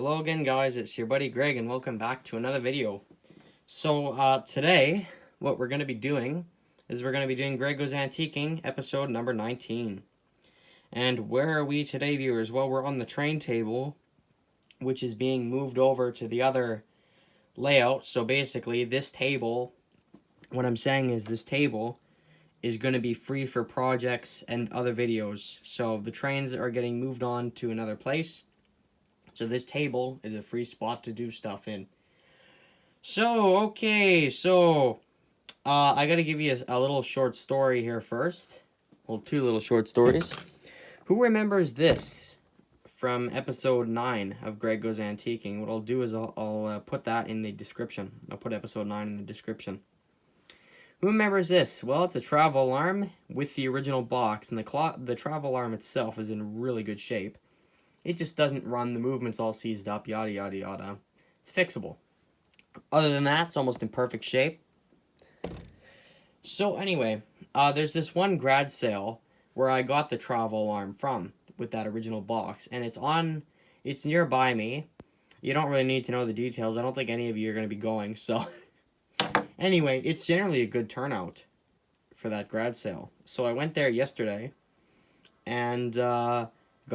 Hello again, guys, it's your buddy Greg and welcome back to another video. So today what we're going to be doing is we're going to be doing Greg Goes Antiquing episode number 19. And where are we today, viewers? Well, we're on the train table, which is being moved over to the other layout. So basically this table, what I'm saying is this table is going to be free for projects and other videos. So the trains are getting moved on to another place. So this table is a free spot to do stuff in. So, okay, I gotta give you a little short story here first. Well, two little short stories. Who remembers this from episode 9 of Greg Goes Antiquing? What I'll do is I'll put that in the description. I'll put episode 9 in the description. Who remembers this? Well, it's a travel alarm with the original box, and the travel alarm itself is in really good shape. It just doesn't run, the movement's all seized up, yada yada yada. It's fixable. Other than that, it's almost in perfect shape. So anyway, there's this one grad sale where I got the travel alarm from, with that original box. And it's nearby me. You don't really need to know the details. I don't think any of you are going to be going, so. Anyway, it's generally a good turnout for that grad sale. So I went there yesterday and got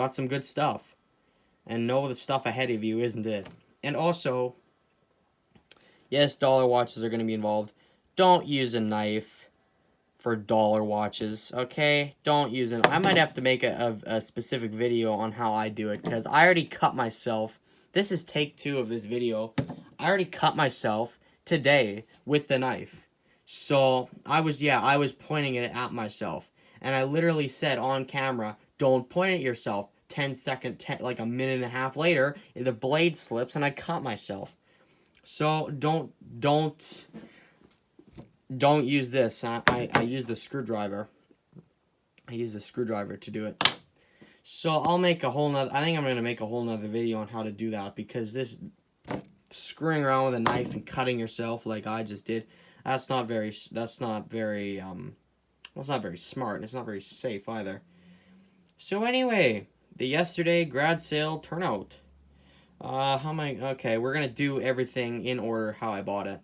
some good stuff. And know the stuff ahead of you, isn't it? And also, yes, dollar watches are going to be involved. Don't use a knife for dollar watches, okay? Don't use it. I might have to make a specific video on how I do it, because I already cut myself. This is take 2 of this video. I already cut myself today with the knife. So, I was pointing it at myself. And I literally said on camera, don't point at yourself. 10 like a minute and a half later, the blade slips and I cut myself. So don't use this. I used a screwdriver. I used a screwdriver to do it. So I'll make a whole nother. I think I'm gonna make a whole nother video on how to do that, because this screwing around with a knife and cutting yourself like I just did, that's not very smart, and it's not very safe either. So anyway, the yesterday grad sale turnout. Okay, we're gonna do everything in order how I bought it.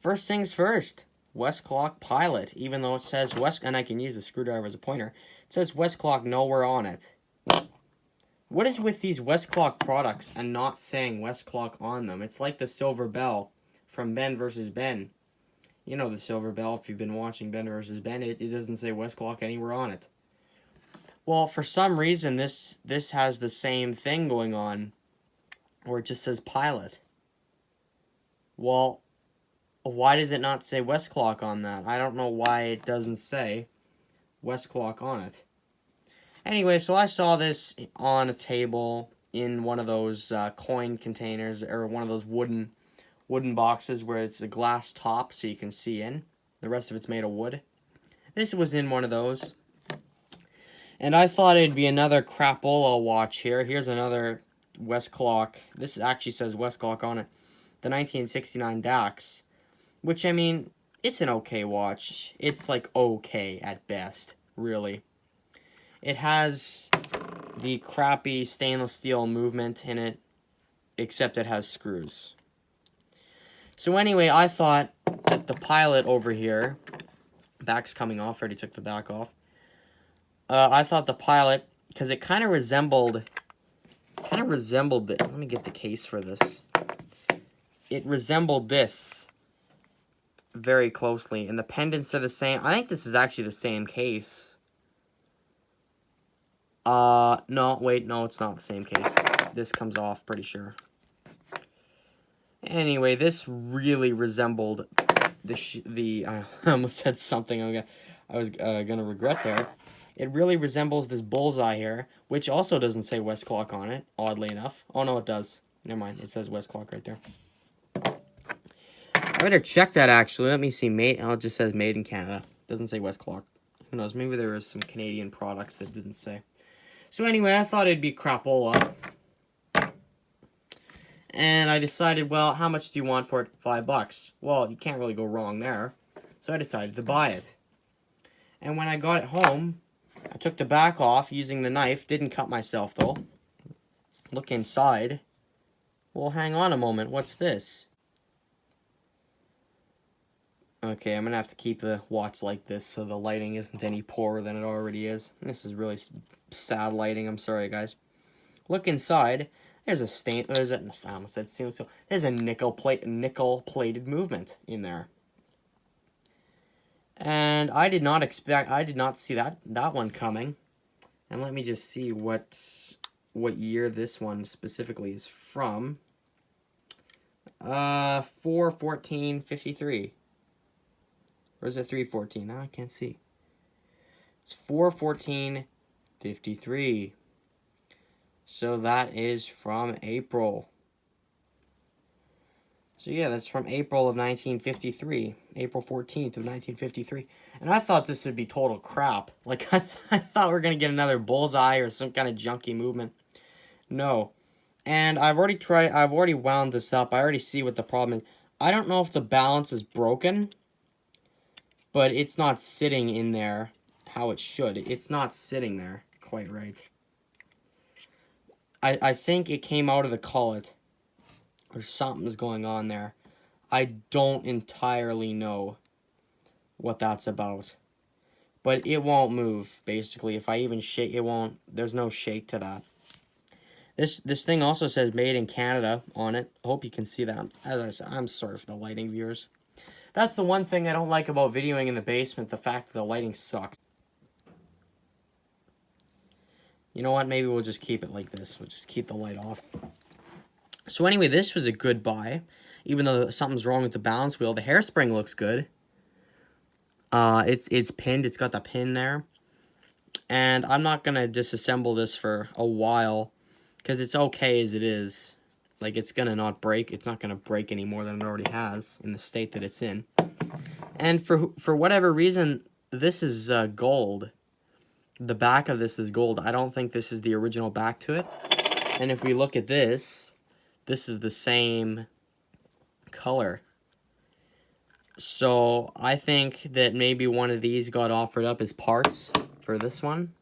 First things first, Westclox Pilot, even though it says and I can use a screwdriver as a pointer, it says Westclox nowhere on it. What is with these Westclox products and not saying Westclox on them? It's like the silver bell from Ben vs. Ben. You know the silver bell, if you've been watching Ben vs. Ben, it doesn't say Westclox anywhere on it. Well, for some reason, this has the same thing going on, where it just says Pilot. Well, why does it not say Westclox on that? I don't know why it doesn't say Westclox on it. Anyway, so I saw this on a table in one of those coin containers, or one of those wooden boxes where it's a glass top so you can see in. The rest of it's made of wood. This was in one of those. And I thought it'd be another crapola watch here. Here's another Westclox. This actually says Westclox on it. The 1969 Dax. Which, I mean, it's an okay watch. It's like okay at best, really. It has the crappy stainless steel movement in it, except it has screws. So anyway, I thought that the Pilot over here, back's coming off, already took the back off. I thought the Pilot, because it kind of resembled it. Let me get the case for this. It resembled this very closely, and the pendants are the same. I think this is actually the same case. No, wait, no, it's not the same case. This comes off, pretty sure. Anyway, this really resembled I almost said something I was gonna regret there. It really resembles this bullseye here, which also doesn't say Westclox on it, oddly enough. Oh, no, it does. Never mind. It says Westclox right there. I better check that, actually. Let me see. Oh, it just says made in Canada. Doesn't say Westclox. Who knows? Maybe there was some Canadian products that didn't say. So anyway, I thought it'd be crapola. And I decided, well, how much do you want for it? $5. Well, you can't really go wrong there. So I decided to buy it. And when I got it home, I took the back off using the knife. Didn't cut myself, though. look inside. Well, hang on a moment. What's this? Okay, I'm going to have to keep the watch like this so the lighting isn't any poorer than it already is. This is really sad lighting. I'm sorry, guys. Look inside. There's a stain. There's a, I almost said stainless steel. There's a nickel-plated movement in there. And I did not see that one coming. And let me just see what year this one specifically is from. 4/14/53. Or is it 3/14? Now I can't see. It's 4/14/53. So that is from April. So yeah, that's from April of 1953. April 14th of 1953. And I thought this would be total crap. Like, I thought we were going to get another bullseye or some kind of junky movement. No. And I've already wound this up. I already see what the problem is. I don't know if the balance is broken, but it's not sitting in there how it should. It's not sitting there quite right. I think it came out of the collet, or something's going on there. I don't entirely know what that's about. But it won't move, basically. If I even shake, it won't. There's no shake to that. This thing also says made in Canada on it. I hope you can see that. As I said, I'm sorry for the lighting, viewers. That's the one thing I don't like about videoing in the basement, the fact that the lighting sucks. You know what? Maybe we'll just keep it like this. We'll just keep the light off. So anyway, this was a good buy. Even though something's wrong with the balance wheel. The hairspring looks good. It's pinned. It's got the pin there. And I'm not going to disassemble this for a while, because it's okay as it is. Like, it's going to not break. It's not going to break any more than it already has in the state that it's in. And for whatever reason, this is gold. The back of this is gold. I don't think this is the original back to it. And if we look at this is the same color. So I think that maybe one of these got offered up as parts for this one.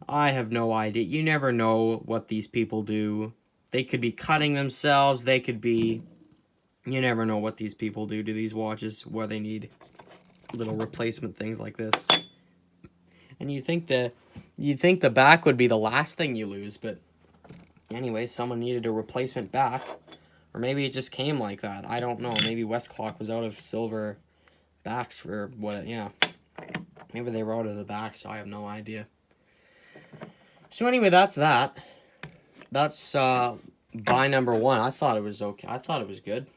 I have no idea. You never know what these people do. They could be cutting themselves. They could be... You never know what these people do to these watches, where they need little replacement things like this. And you'd think the back would be the last thing you lose, but anyway, someone needed a replacement back. Or maybe it just came like that. I don't know. Maybe Westclox was out of silver backs for what, yeah. Maybe they were out of the back, so I have no idea. So anyway, that's that. That's buy number one. I thought it was okay. I thought it was good.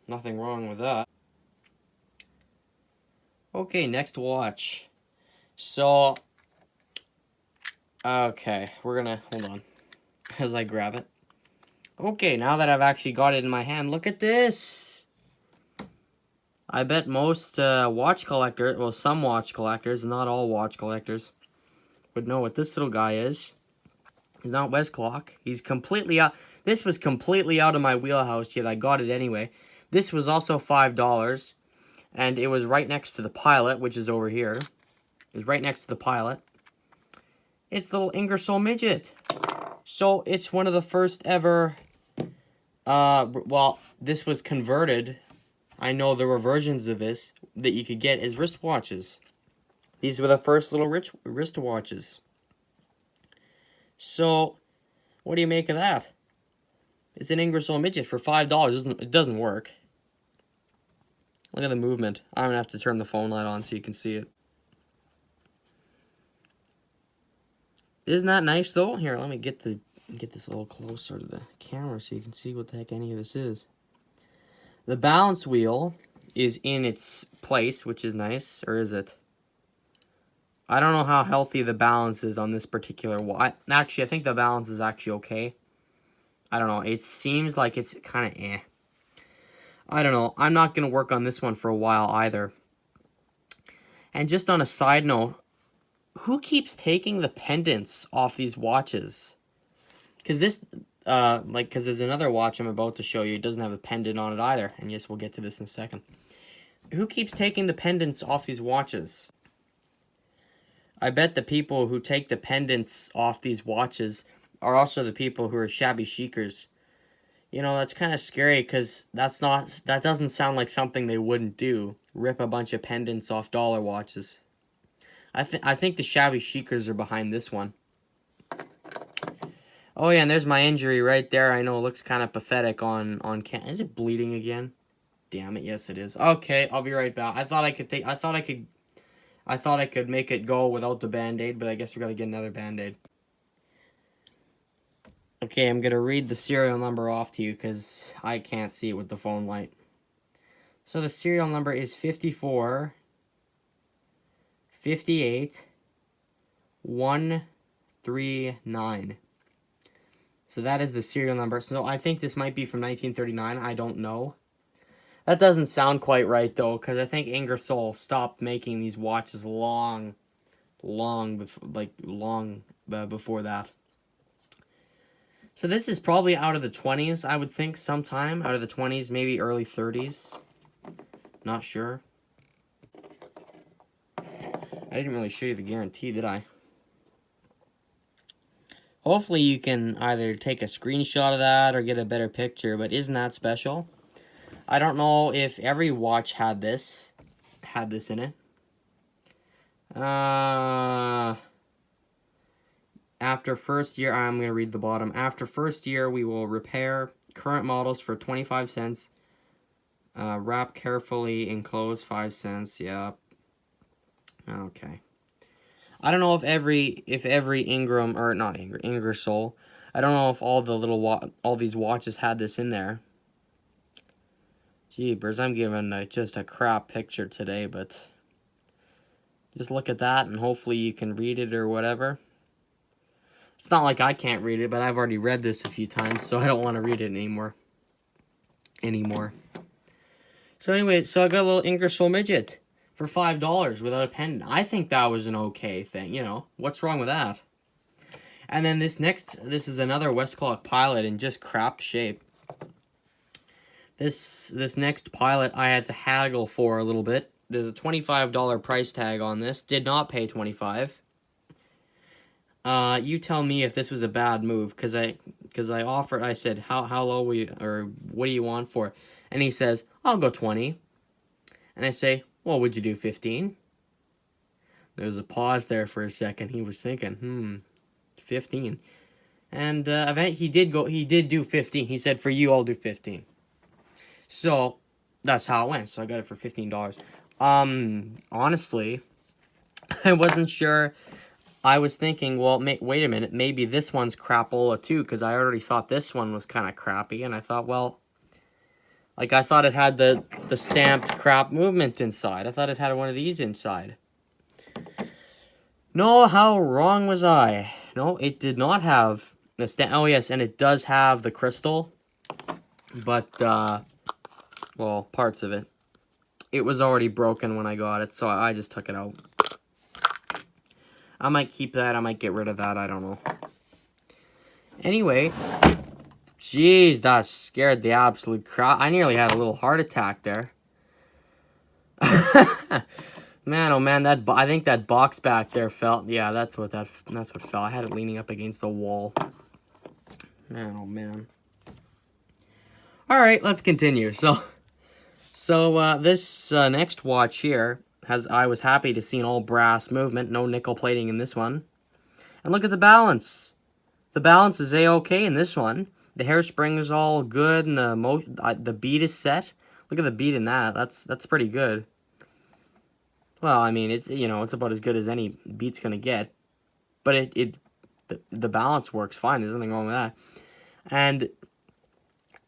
Nothing wrong with that. Okay, next watch. So, okay, we're gonna, hold on, as I grab it. Okay, now that I've actually got it in my hand, look at this. I bet most watch collectors, well, some watch collectors, not all watch collectors, would know what this little guy is. He's not Westclox. He's completely out. This was completely out of my wheelhouse, yet I got it anyway. This was also $5, and it was right next to the Pilot, which is over here. It was right next to the Pilot. It's little Ingersoll Midget. So it's one of the first ever, well, this was converted. I know there were versions of this that you could get as wristwatches. These were the first little wristwatches. So, what do you make of that? It's an Ingersoll Midget for $5. It doesn't work. Look at the movement. I'm going to have to turn the phone light on so you can see it. Isn't that nice, though? Here, let me get this a little closer to the camera so you can see what the heck any of this is. The balance wheel is in its place, which is nice. Or is it? I don't know how healthy the balance is on this particular watch. Actually, I think the balance is actually okay. I don't know. It seems like it's kind of eh. I don't know. I'm not going to work on this one for a while either. And just on a side note, who keeps taking the pendants off these watches? Because this, because there's another watch I'm about to show you. It doesn't have a pendant on it either. And yes, we'll get to this in a second. Who keeps taking the pendants off these watches? I bet the people who take the pendants off these watches are also the people who are shabby chicers. You know, that's kind of scary because that doesn't sound like something they wouldn't do. Rip a bunch of pendants off dollar watches. I think the shabby chicers are behind this one. Oh yeah, and there's my injury right there. I know it looks kind of pathetic on cam. Is it bleeding again? Damn it, yes it is. Okay, I'll be right back. I thought I could make it go without the band-aid, but I guess we gotta get another band-aid. Okay, I'm gonna read the serial number off to you because I can't see it with the phone light. So the serial number is 54 58 139. So that is the serial number. So I think this might be from 1939. I don't know. That doesn't sound quite right, though, because I think Ingersoll stopped making these watches long before that. So this is probably out of the 20s, I would think, sometime. Out of the 20s, maybe early 30s. Not sure. I didn't really show you the guarantee, did I? Hopefully you can either take a screenshot of that or get a better picture, but isn't that special? I don't know if every watch had this in it. After first year, I'm going to read the bottom. After first year, we will repair current models for 25 cents. Wrap carefully, enclose 5 cents. Yep. Okay. I don't know if every Ingersoll. I don't know if all these watches had this in there. Jeepers, I'm giving just a crap picture today, but just look at that and hopefully you can read it or whatever. It's not like I can't read it, but I've already read this a few times, so I don't want to read it anymore. So anyway, so I got a little Ingersoll Midget for $5 without a pendant. I think that was an okay thing, you know. What's wrong with that? And then this is another Westclox Pilot in just crap shape. This next Pilot I had to haggle for a little bit. There's a $25 price tag on this. Did not pay $25. You tell me if this was a bad move, because I offered. I said, how low will you, or what do you want for it? And he says, I'll go 20. And I say, well, would you do 15? There was a pause there for a second. He was thinking, 15. And he did do 15. He said, for you, I'll do 15. So that's how it went. So I got it for $15. Honestly, I wasn't sure. I was thinking, well, wait a minute, maybe this one's crapola too, because I already thought this one was kind of crappy, and I thought, well, like, I thought it had the stamped crap movement inside. I thought it had one of these inside. No, how wrong was I? No, it did not have the stamp. Oh, yes, and it does have the crystal, but, well, parts of it. It was already broken when I got it, so I just took it out. I might keep that, I might get rid of that, I don't know. Anyway, jeez, that scared the absolute crap. I nearly had a little heart attack there. Man, oh man, I think that box back there fell. Yeah, that's what fell. I had it leaning up against the wall. Man, oh man. All right, let's continue. So this next watch here I was happy to see an all brass movement, no nickel plating in this one. And look at the balance. The balance is a-okay in this one. The hairspring is all good, and the bead is set. Look at the bead in that. That's pretty good. Well, I mean, it's about as good as any beat's gonna get. But the balance works fine. There's nothing wrong with that. And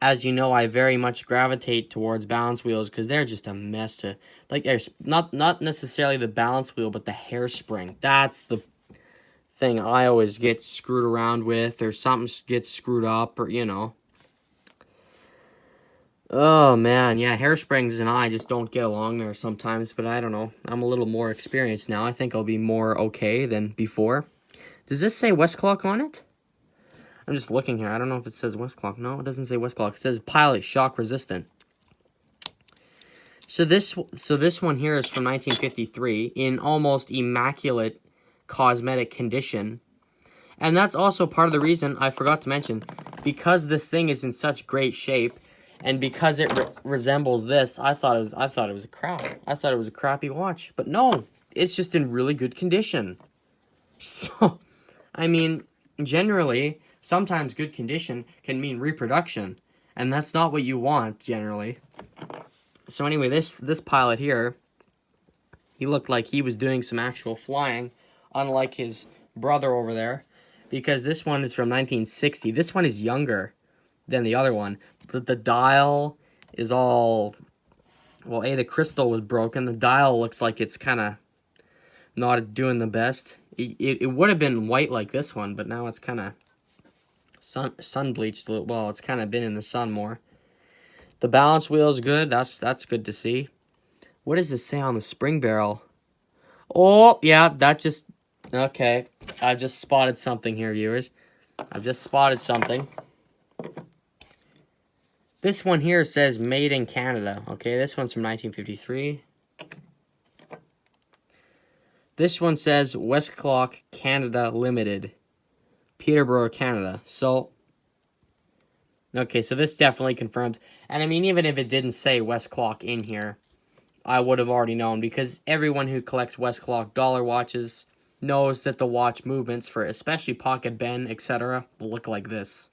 as you know, I very much gravitate towards balance wheels because they're just a mess to, like, there's not necessarily the balance wheel, but the hairspring. That's the thing I always get screwed around with, or something gets screwed up, or, you know. Oh, man, yeah, hairsprings and I just don't get along there sometimes, but I don't know. I'm a little more experienced now. I think I'll be more okay than before. Does this say Westclox on it? I'm just looking here. I don't know if it says Westclox. No, it doesn't say Westclox. It says Pilot Shock Resistant. So this one here is from 1953 in almost immaculate cosmetic condition. And that's also part of the reason I forgot to mention, because this thing is in such great shape, and because it resembles this, I thought it was a crap. I thought it was a crappy watch, but no, it's just in really good condition. So, I mean, generally, sometimes good condition can mean reproduction, and that's not what you want generally. So anyway, this pilot here, he looked like he was doing some actual flying, unlike his brother over there, because this one is from 1960. This one is younger than the other one. The dial is all, well, the crystal was broken. The dial looks like it's kind of not doing the best. It would have been white like this one, but now it's kind of sun bleached. Well, it's kind of been in the sun more. The balance wheel is good. That's good to see. What does this say on the spring barrel? Oh, yeah, that just... Okay, I've just spotted something here, viewers. I've just spotted something. This one here says Made in Canada. Okay, this one's from 1953. This one says Westclox Canada Limited, Peterborough, Canada. So, okay, so this definitely confirms. And I mean, even if it didn't say Westclox in here, I would have already known, because everyone who collects Westclox dollar watches knows that the watch movements for especially pocket bend, etc., will look like this.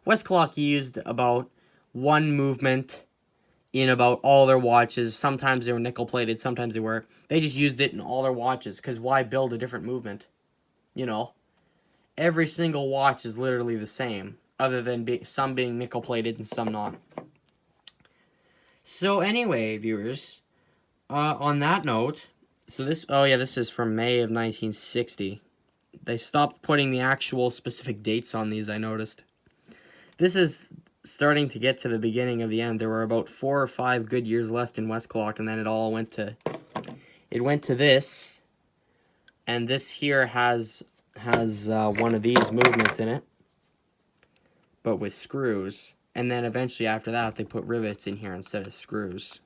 Westclox used about one movement in about all their watches. Sometimes they were nickel plated, sometimes they were. They just used it in all their watches, because why build a different movement? You know, every single watch is literally the same, other than some being nickel plated and some not. So anyway, viewers, on that note, so this, oh yeah, this is from May of 1960. They stopped putting the actual specific dates on these, I noticed. This is starting to get to the beginning of the end. There were about 4 or 5 good years left in Westclox, and then it all went to, this, and this here has one of these movements in it, but with screws. And then eventually after that, they put rivets in here instead of screws.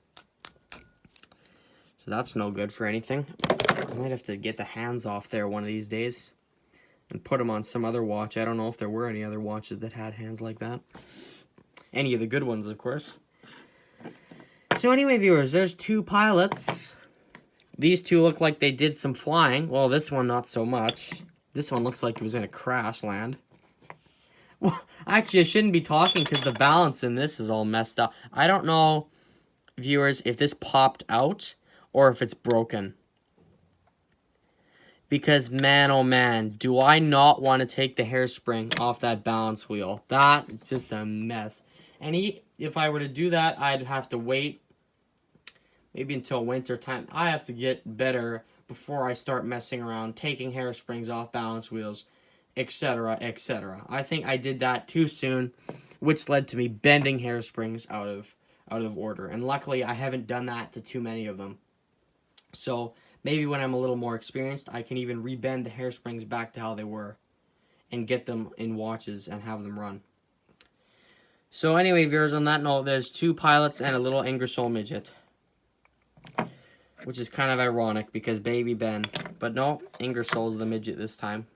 So that's no good for anything. I might have to get the hands off there one of these days and put them on some other watch. I don't know if there were any other watches that had hands like that. Any of the good ones, of course. So anyway, viewers, there's 2 pilots. These 2 look like they did some flying. Well, this one not so much. This one looks like it was in a crash land. Well, actually, I shouldn't be talking because the balance in this is all messed up. I don't know, viewers, if this popped out or if it's broken. Because, man, oh man, do I not want to take the hairspring off that balance wheel. That is just a mess. And if I were to do that, I'd have to wait maybe until winter time. I have to get better before I start messing around, taking hairsprings off balance wheels, etc., etc. I think I did that too soon, which led to me bending hairsprings out of order. And luckily, I haven't done that to too many of them. So maybe when I'm a little more experienced, I can even rebend the hairsprings back to how they were and get them in watches and have them run. So anyway, viewers, on that note, there's 2 pilots and a little Ingersoll Midget, which is kind of ironic because baby Ben. But no, Ingersoll's the midget this time.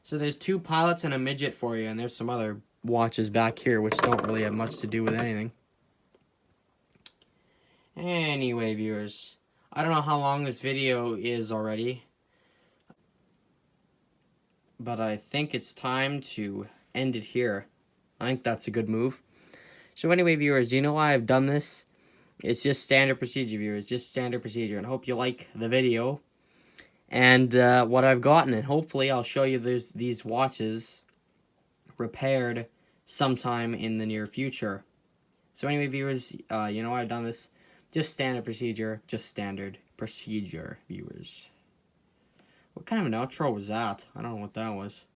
So there's 2 pilots and a midget for you, and there's some other watches back here which don't really have much to do with anything. Anyway, viewers, I don't know how long this video is already, but I think it's time to end it here. I think that's a good move. So anyway, viewers, you know why I've done this? It's just standard procedure, viewers, just standard procedure, and I hope you like the video and what I've gotten, and hopefully I'll show you these watches repaired sometime in the near future. So anyway, viewers, you know why I've done this? Just standard procedure, viewers. What kind of an outro was that? I don't know what that was.